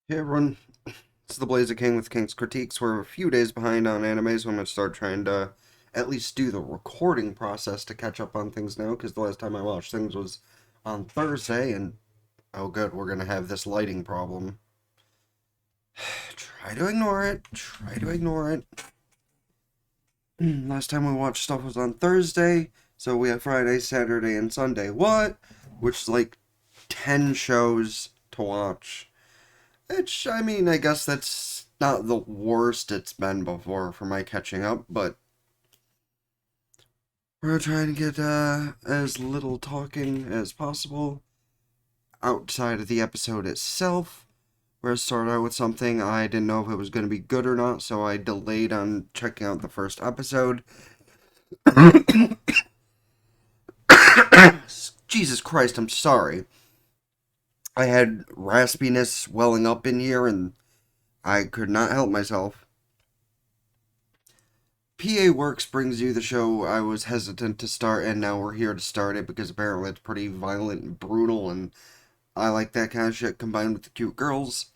Hey everyone, it's the Blazer King with King's Critiques. We're a few days behind on anime, so I'm going to start trying to at least do the recording process to catch up on things now, because the last time I watched things was on Thursday, and oh good, we're going to have this lighting problem. Try to ignore it, try to ignore it. Last time we watched stuff was on Thursday, so we have Friday, Saturday, and Sunday. What? Which is like 10 shows to watch. Which, I mean, I guess that's not the worst it's been before for my catching up, but we're trying to get as little talking as possible outside of the episode itself. We're going to start out with something I didn't know if it was going to be good or not, so I delayed on checking out the first episode. Jesus Christ, I'm sorry. I had raspiness welling up in here and I could not help myself. PA Works brings you the show I was hesitant to start, and now we're here to start it because apparently it's pretty violent and brutal, and I like that kind of shit combined with the cute girls.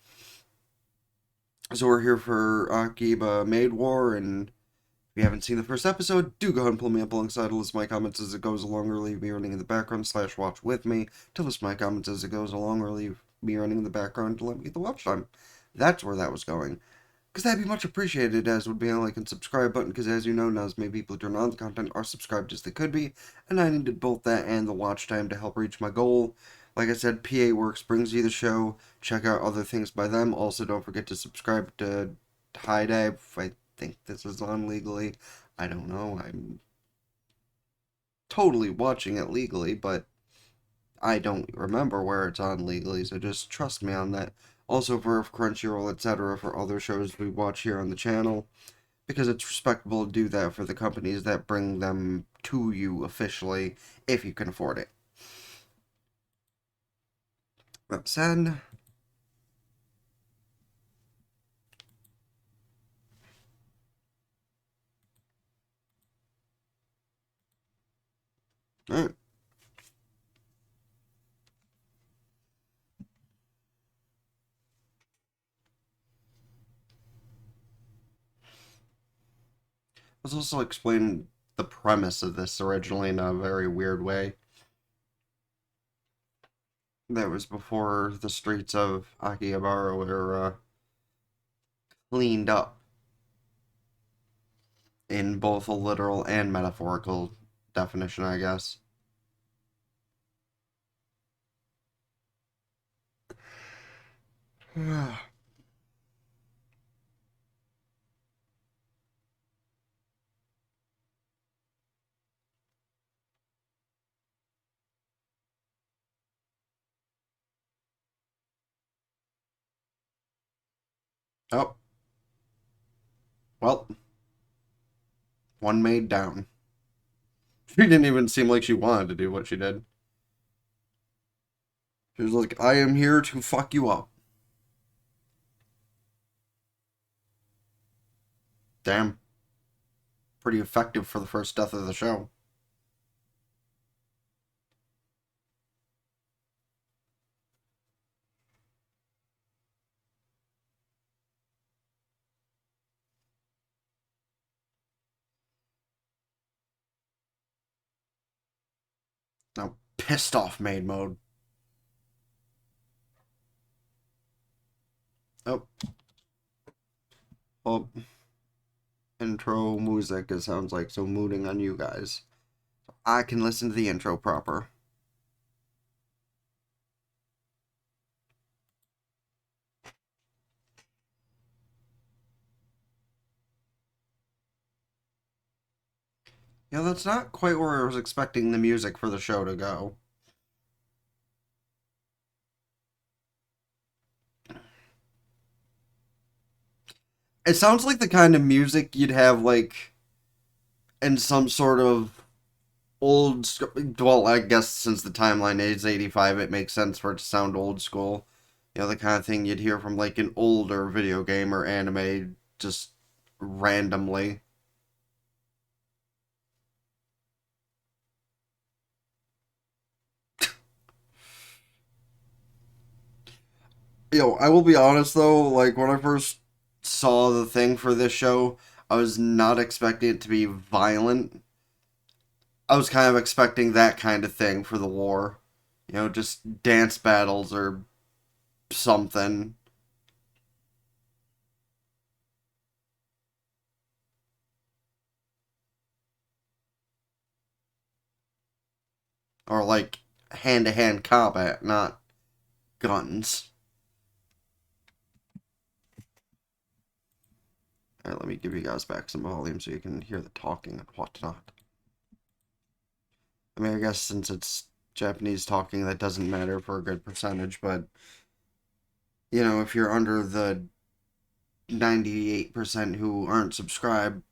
So we're here for Akiba Maid War, and if you haven't seen the first episode, do go ahead and pull me up alongside. List my comments as it goes along, or leave me running in the background / watch with me to list my comments as it goes along, or leave me running in the background to let me get the watch time. That's where that was going. Because that'd be much appreciated, as would be a like and subscribe button, because as you know, not as many people who turn on the content are subscribed as they could be, and I needed both that and the watch time to help reach my goal. Like I said, PA Works brings you the show. Check out other things by them. Also, don't forget to subscribe to High Dive. I think this is on legally. I don't know. I'm totally watching it legally, but I don't remember where it's on legally, so just trust me on that. Also for Crunchyroll, etc., for other shows we watch here on the channel, because it's respectable to do that for the companies that bring them to you officially, if you can afford it. That said, alright. Let's also explain the premise of this originally in a very weird way. That was before the streets of Akihabara were cleaned up in both a literal and metaphorical definition, I guess. Oh, well, one maid down. She didn't even seem like she wanted to do what she did. She was like, I am here to fuck you up. Damn. Pretty effective for the first death of the show. Now, pissed off maid mode. Oh, well, intro music, it sounds like, so mooting on you guys. I can listen to the intro proper. Yeah, that's not quite where I was expecting the music for the show to go. It sounds like the kind of music you'd have, like, in some sort of old. Well, I guess since the timeline is 85, it makes sense for it to sound old school. You know, the kind of thing you'd hear from, like, an older video game or anime just randomly. Yo, I will be honest though, like when I first saw the thing for this show, I was not expecting it to be violent. I was kind of expecting that kind of thing for the war. You know, just dance battles or something. Or like hand to hand combat, not guns. Alright, let me give you guys back some volume so you can hear the talking and whatnot. I mean, I guess since it's Japanese talking, that doesn't matter for a good percentage, but, you know, if you're under the 98% who aren't subscribed,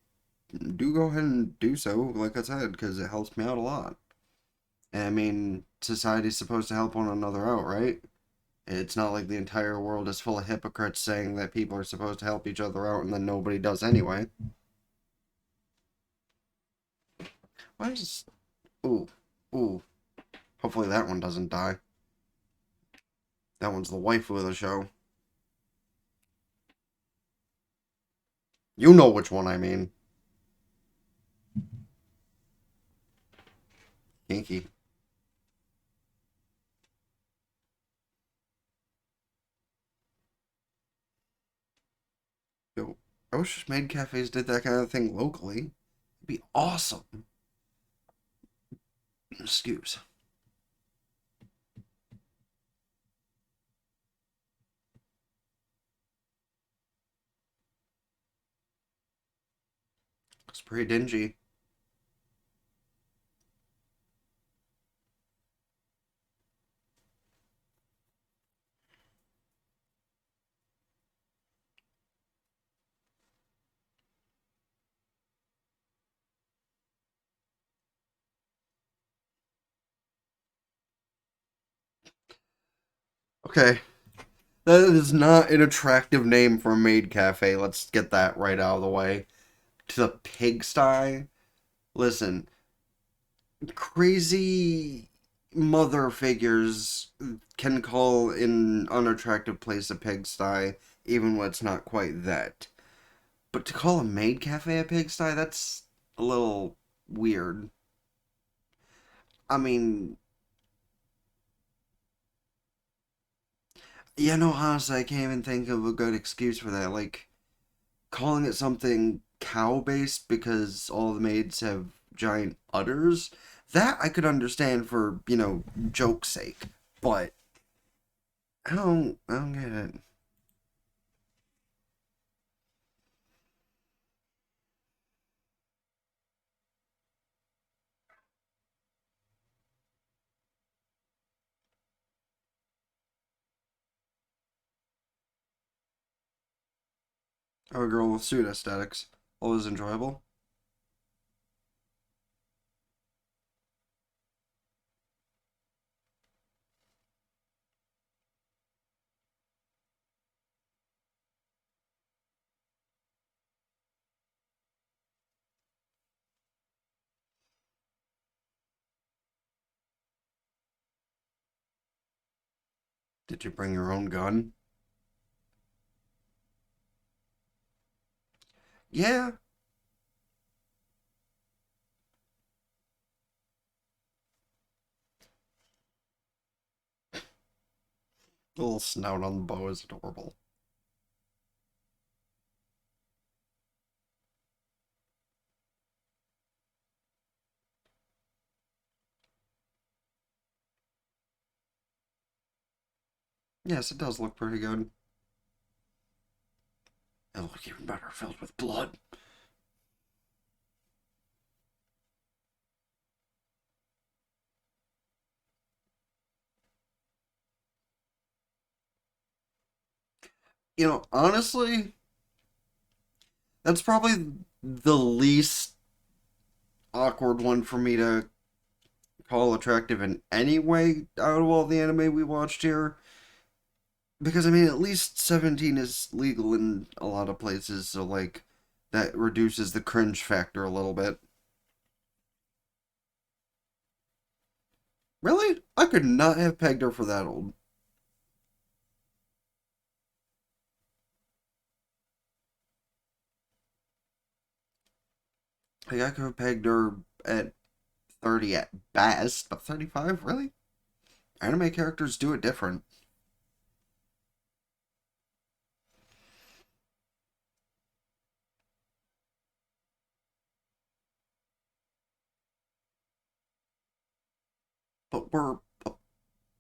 do go ahead and do so, like I said, because it helps me out a lot. And I mean, society's supposed to help one another out, right? It's not like the entire world is full of hypocrites saying that people are supposed to help each other out and then nobody does anyway. Why is... Ooh. Ooh. Hopefully that one doesn't die. That one's the waifu of the show. You know which one I mean. Kinky. Yo, I wish maid cafes did that kind of thing locally. It'd be awesome. Excuse. It's pretty dingy. Okay. That is not an attractive name for a maid cafe. Let's get that right out of the way. To the pigsty? Listen, crazy mother figures can call an unattractive place a pigsty, even when it's not quite that. But to call a maid cafe a pigsty, that's a little weird. I mean, yeah, no, honestly, I can't even think of a good excuse for that. Like, calling it something cow based because all the maids have giant udders, that I could understand for, you know, joke's sake. But I don't get it. Oh, a girl with suit aesthetics. Always enjoyable. Did you bring your own gun? Yeah. The little snout on the bow is adorable. Yes, it does look pretty good. It'll look even better filled with blood. You know, honestly, that's probably the least awkward one for me to call attractive in any way out of all the anime we watched here. Because, I mean, at least 17 is legal in a lot of places, so, like, that reduces the cringe factor a little bit. Really? I could not have pegged her for that old. Like, I could have pegged her at 30 at best, but 35, really? Anime characters do it different. But we're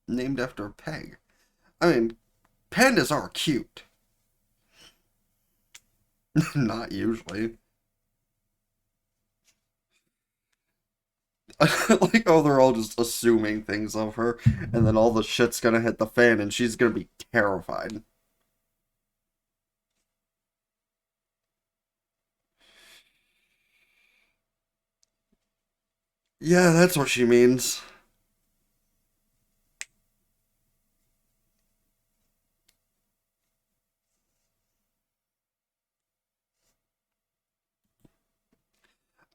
named after a peg. I mean, pandas are cute. Not usually. Like, oh, they're all just assuming things of her, and then all the shit's gonna hit the fan, and she's gonna be terrified. Yeah, that's what she means.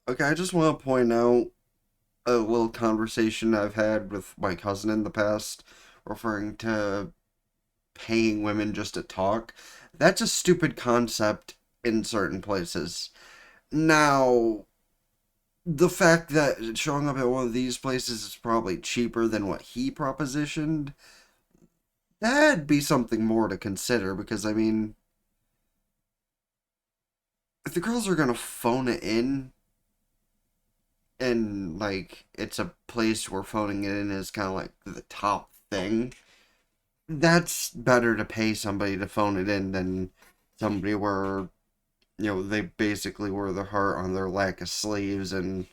Okay, I just want to point out a little conversation I've had with my cousin in the past, referring to paying women just to talk. That's a stupid concept in certain places. Now, the fact that showing up at one of these places is probably cheaper than what he propositioned, that'd be something more to consider because, I mean, if the girls are gonna phone it in and, like, it's a place where phoning it in is kind of like the top thing, that's better to pay somebody to phone it in than somebody where, they basically wear their heart on their lack of sleeves and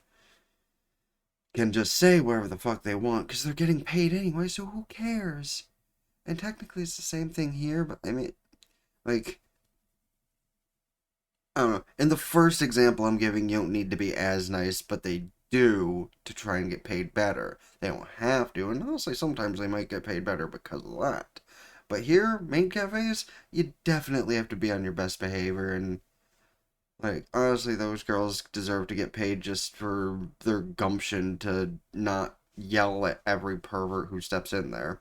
can just say whatever the fuck they want because they're getting paid anyway, so who cares? And technically, it's the same thing here, but I mean, like, I don't know. In the first example I'm giving, you don't need to be as nice, but they do to try and get paid better. They don't have to, and honestly, sometimes they might get paid better because of that. But here, main cafes, you definitely have to be on your best behavior, and, like, honestly, those girls deserve to get paid just for their gumption to not yell at every pervert who steps in there.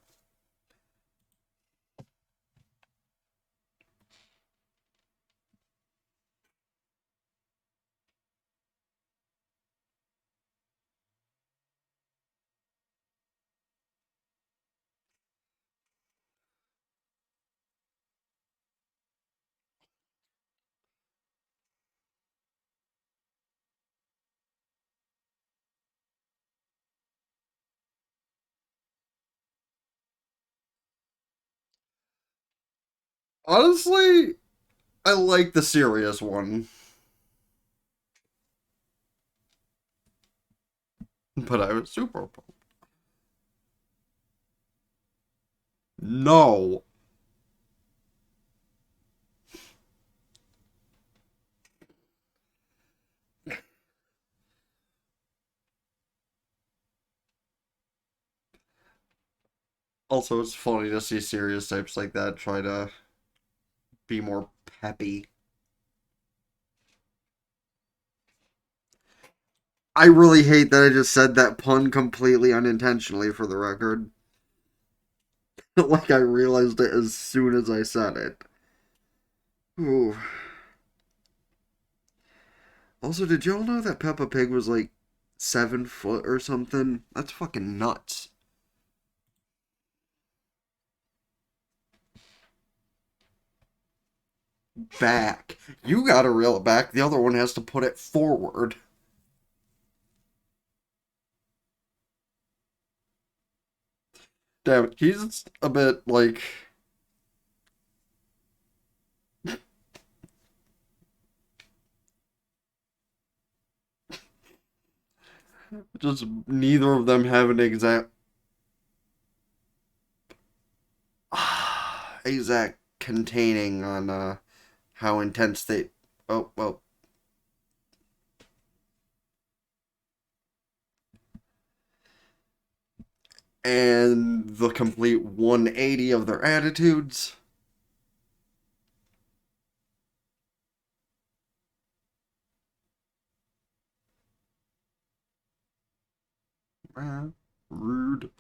Honestly, I like the serious one, but I was super. No. Also, it's funny to see serious types like that try to be more peppy. I really hate that I just said that pun completely unintentionally for the record. Like I realized it as soon as I said it. Ooh. Also, did y'all know that Peppa Pig was like 7 foot or something? That's fucking nuts. Back. You gotta reel it back. The other one has to put it forward. Damn, he's a bit like just neither of them have an exact containing on how intense they. Oh well, and the complete 180 of their attitudes. Rude.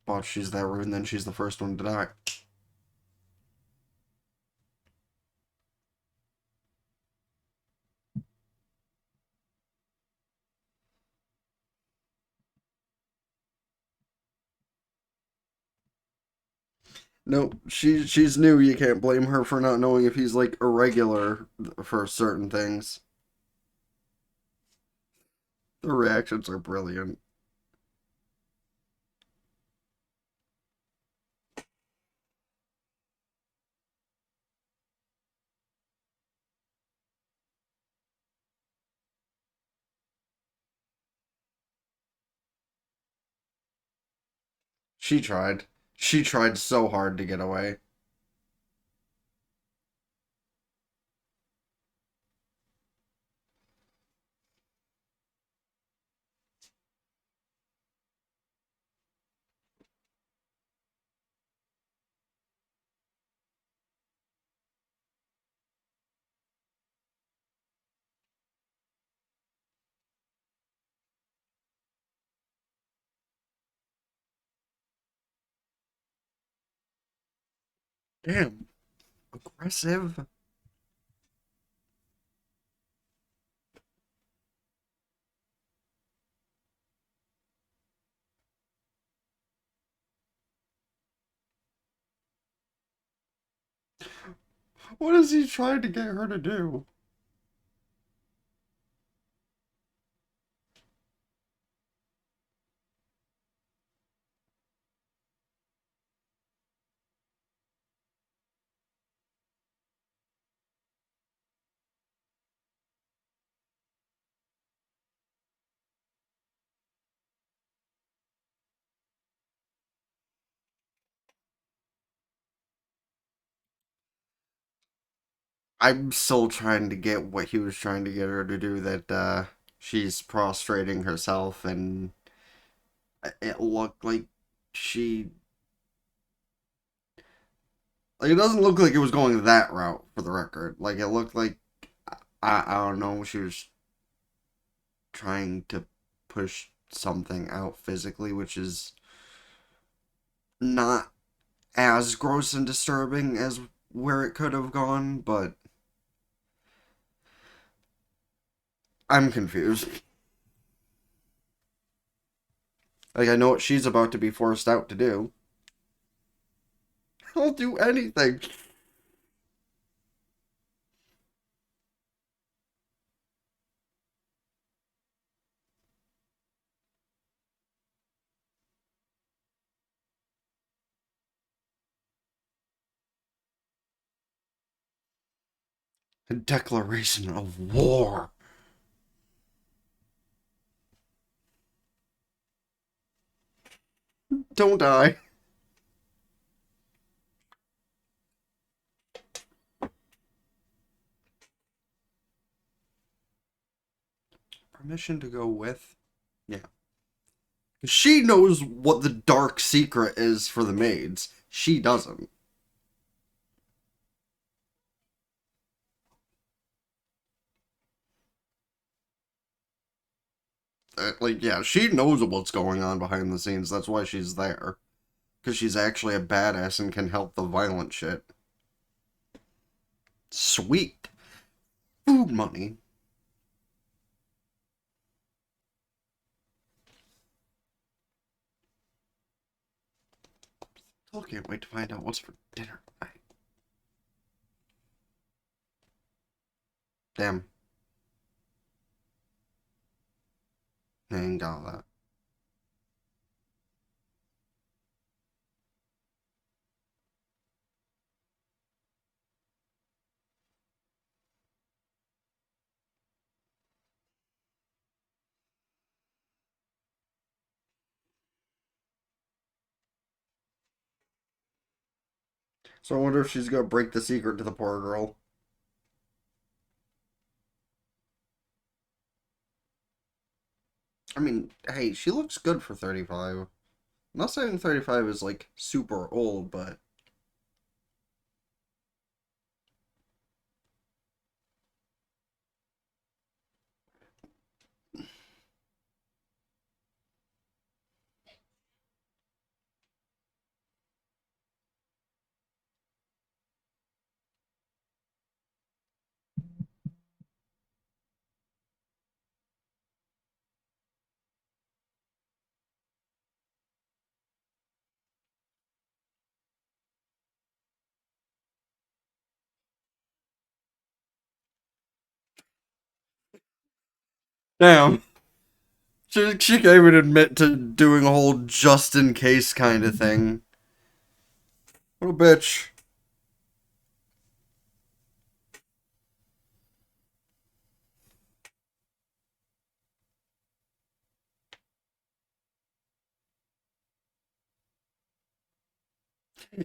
But she's that rude, and then she's the first one to die. No, she's new. You can't blame her for not knowing if he's like irregular for certain things. The reactions are brilliant. She tried. She tried so hard to get away. Damn, aggressive. What is he trying to get her to do? I'm still trying to get what he was trying to get her to do. That she's prostrating herself, and it looked like she. Like it doesn't look like it was going that route for the record. Like it looked like I don't know. She was trying to push something out physically, which is not as gross and disturbing as where it could have gone, but I'm confused. Like, I know what she's about to be forced out to do. I'll do anything. A declaration of war. Don't die. Permission to go with? Yeah. She knows what the dark secret is for the maids. She doesn't. Like, yeah, she knows what's going on behind the scenes. That's why she's there. Because she's actually a badass and can help the violent shit. Sweet. Food money. Still can't wait to find out what's for dinner tonight. Damn. I ain't got that. So I wonder if she's gonna break the secret to the poor girl. I mean, hey, she looks good for 35. I'm not saying 35 is like super old, but Damn. She can't even admit to doing a whole just in case kind of thing. What a bitch.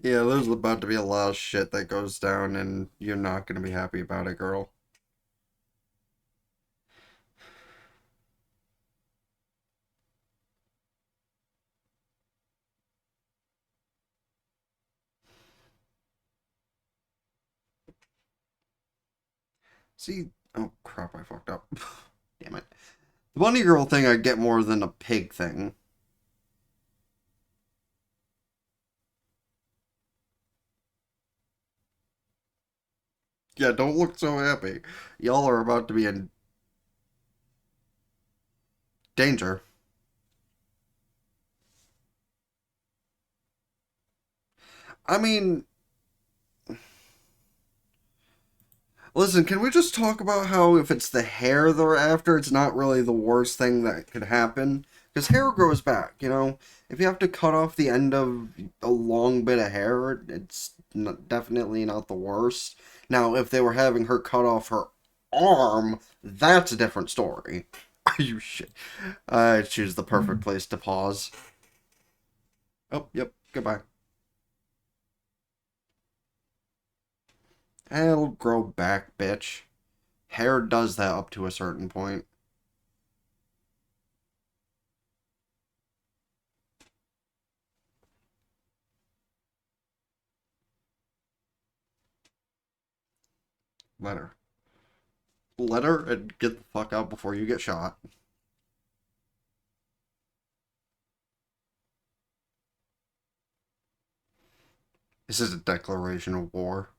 Yeah, there's about to be a lot of shit that goes down, and you're not gonna be happy about it, girl. See, oh crap, I fucked up. Damn it. The bunny girl thing I get more than a pig thing. Yeah, don't look so happy. Y'all are about to be in danger. I mean, listen, can we just talk about how if it's the hair they're after, it's not really the worst thing that could happen? Because hair grows back, you know? If you have to cut off the end of a long bit of hair, it's definitely not the worst. Now, if they were having her cut off her arm, that's a different story. Are you shit? I choose the perfect place to pause. Oh, yep, goodbye. It'll grow back, bitch. Hair does that up to a certain point. Let her. Let her and get the fuck out before you get shot. This is a declaration of war.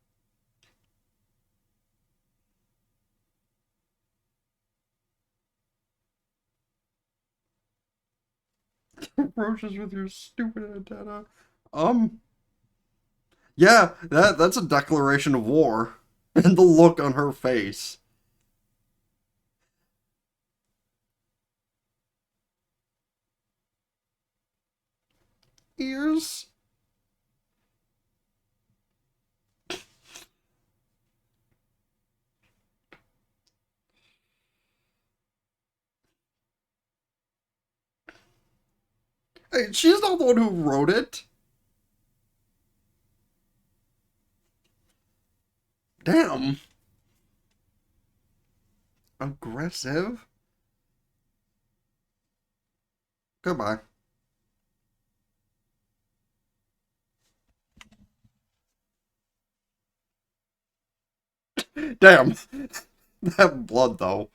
Roaches with your stupid antenna. Um, yeah, that's a declaration of war. And the look on her face. Ears? Hey, she's not the one who wrote it. Damn. Aggressive? Goodbye. Damn. That blood, though.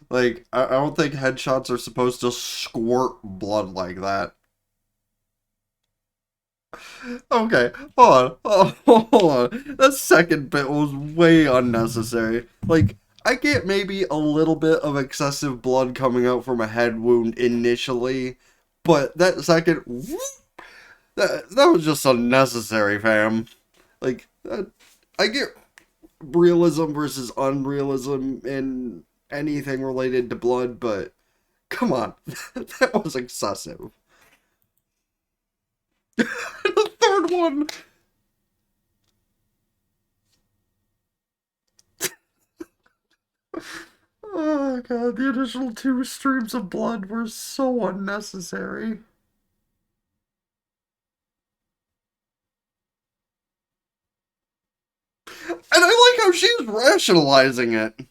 Like, I don't think headshots are supposed to squirt blood like that. Okay, hold on. Oh, hold on. That second bit was way unnecessary. Like, I get maybe a little bit of excessive blood coming out from a head wound initially, but that second, that was just unnecessary, fam. Like, I get realism versus unrealism in anything related to blood, but come on, that was excessive. The third one. Oh god, the additional two streams of blood were so unnecessary. And I like how she's rationalizing it.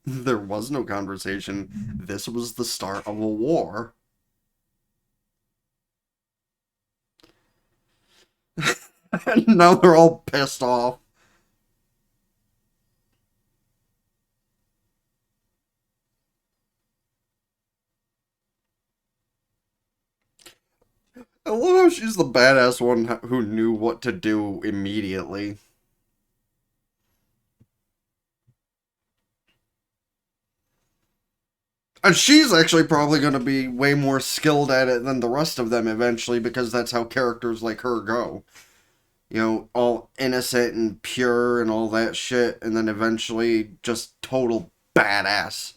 There was no conversation. This was the start of a war. And now they're all pissed off. I love how she's the badass one who knew what to do immediately. And she's actually probably going to be way more skilled at it than the rest of them eventually because that's how characters like her go. all innocent and pure and all that shit, and then eventually just total badass.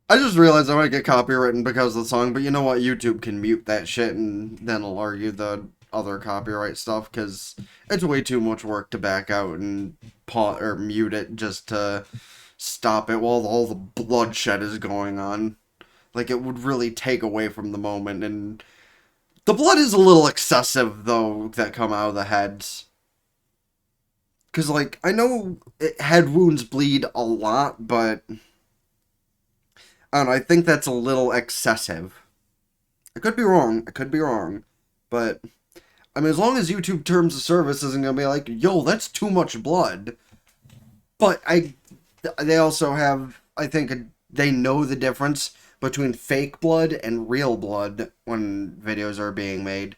I just realized I might get copywritten because of the song, but you know what? YouTube can mute that shit and then it'll argue the other copyright stuff because it's way too much work to back out and or mute it just to stop it while all the bloodshed is going on. Like, it would really take away from the moment, and the blood is a little excessive, though, that come out of the heads. Because, like, I know head wounds bleed a lot, but I don't know, I think that's a little excessive. I could be wrong. I could be wrong. But, I mean, as long as YouTube terms of service isn't going to be like, yo, that's too much blood. But they also have, I think, they know the difference between fake blood and real blood when videos are being made.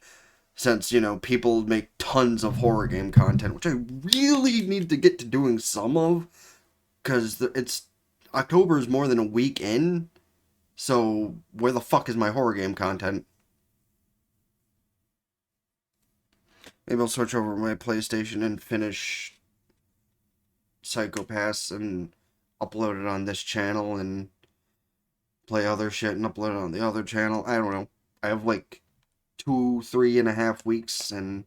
Since, people make tons of horror game content, which I really need to get to doing some of. Because October is more than a week in. So, where the fuck is my horror game content? Maybe I'll switch over my PlayStation and finish Psychopaths and upload it on this channel and play other shit and upload it on the other channel. I don't know. I have like 3.5 weeks and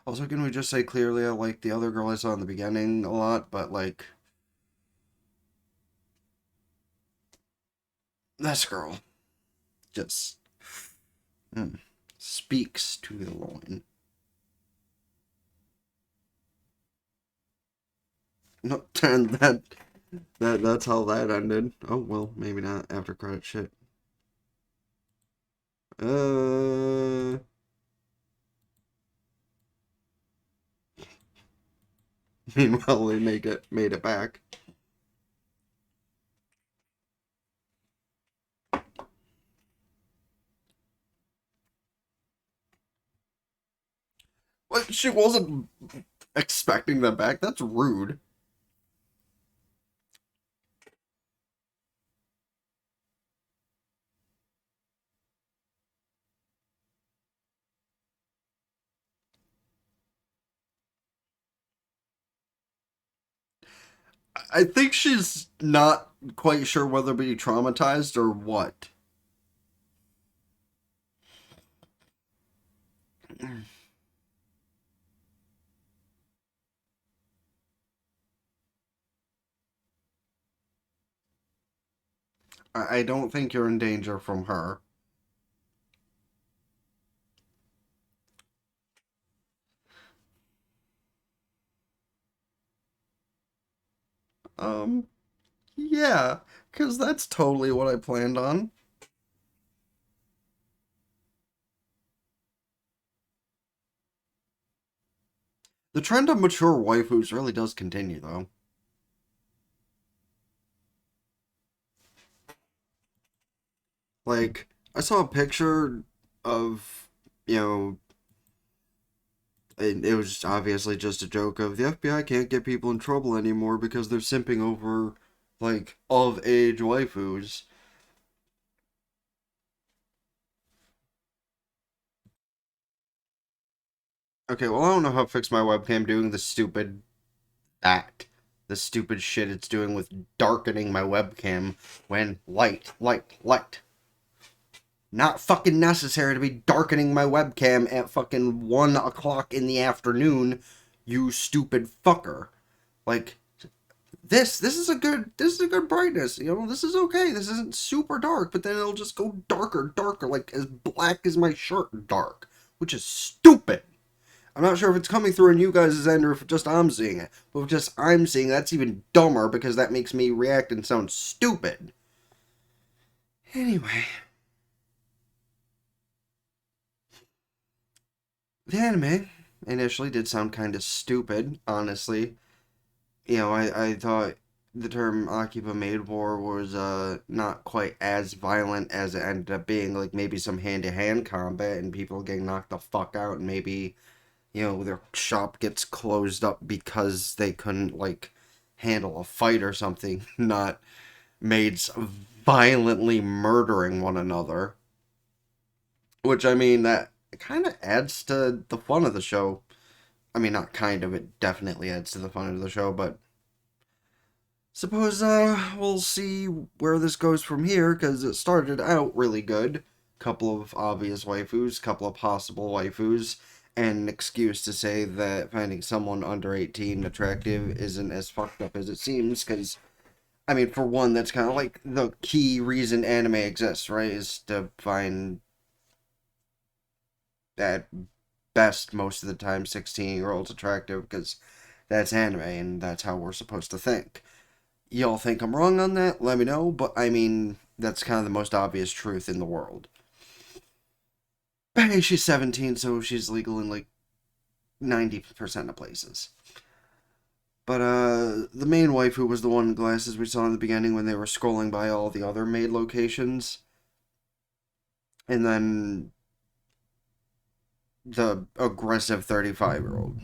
also, can we just say clearly I like the other girl I saw in the beginning a lot, but like this girl just speaks to the loin. No, and that's how that ended. Oh well, maybe not after credit shit. Uh. Meanwhile, they made it back. What? She wasn't expecting them back. That's rude. I think she's not quite sure whether to be traumatized or what. I don't think you're in danger from her. Um, yeah, because that's totally what I planned on. The trend of mature waifus really does continue, though. Like, I saw a picture of, you know, it was obviously just a joke of the FBI can't get people in trouble anymore because they're simping over, like, of age waifus. Okay, well, I don't know how to fix my webcam doing the stupid shit it's doing with darkening my webcam when light. Not fucking necessary to be darkening my webcam at fucking 1 o'clock in the afternoon, you stupid fucker. Like, this is a good brightness, this is okay, this isn't super dark, but then it'll just go darker, like as black as my shirt dark, which is stupid. I'm not sure if it's coming through on you guys' end or if just I'm seeing it. But if just I'm seeing it, that's even dumber because that makes me react and sound stupid. Anyway. The anime initially did sound kind of stupid, honestly. I thought the term Akiba Maid War was not quite as violent as it ended up being. Like, maybe some hand-to-hand combat and people getting knocked the fuck out and maybe their shop gets closed up because they couldn't, like, handle a fight or something, not maids violently murdering one another. Which, I mean, that kind of adds to the fun of the show. I mean, not kind of, it definitely adds to the fun of the show, but suppose we'll see where this goes from here, because it started out really good. Couple of obvious waifus, couple of possible waifus, and an excuse to say that finding someone under 18 attractive isn't as fucked up as it seems, because, I mean, for one, that's kind of like the key reason anime exists, right? Is to find, at best, most of the time, 16-year-olds attractive, because that's anime, and that's how we're supposed to think. Y'all think I'm wrong on that? Let me know, but I mean, that's kind of the most obvious truth in the world. But hey, she's 17, so she's legal in like 90% of places. But the main wife, who was the one in glasses we saw in the beginning when they were scrolling by all the other maid locations, and then the aggressive 35-year-old.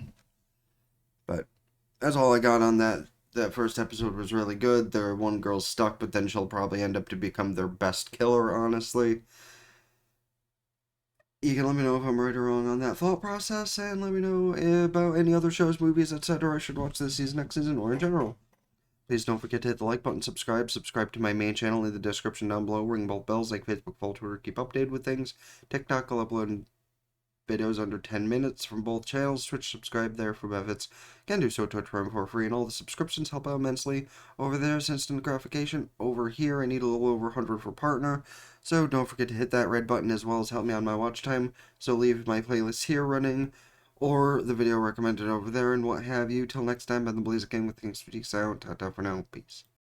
But that's all I got on that. That first episode was really good. The one girl's stuck, but then she'll probably end up to become their best killer, honestly. You can let me know if I'm right or wrong on that thought process, and let me know about any other shows, movies, etc. I should watch this season, next season, or in general. Please don't forget to hit the like button, subscribe to my main channel in the description down below, ring both bells like Facebook, follow Twitter, keep updated with things. TikTok, I'll upload videos under 10 minutes from both channels. Twitch, subscribe there for benefits. Can do so Twitch Prime for free, and all the subscriptions help out immensely. Over there is instant gratification. Over here, I need a little over 100 for partner. So don't forget to hit that red button as well as help me on my watch time. So leave my playlist here running, or the video recommended over there, and what have you. Till next time, Ben the Blaze again with things to out. Ta-ta for now. Peace.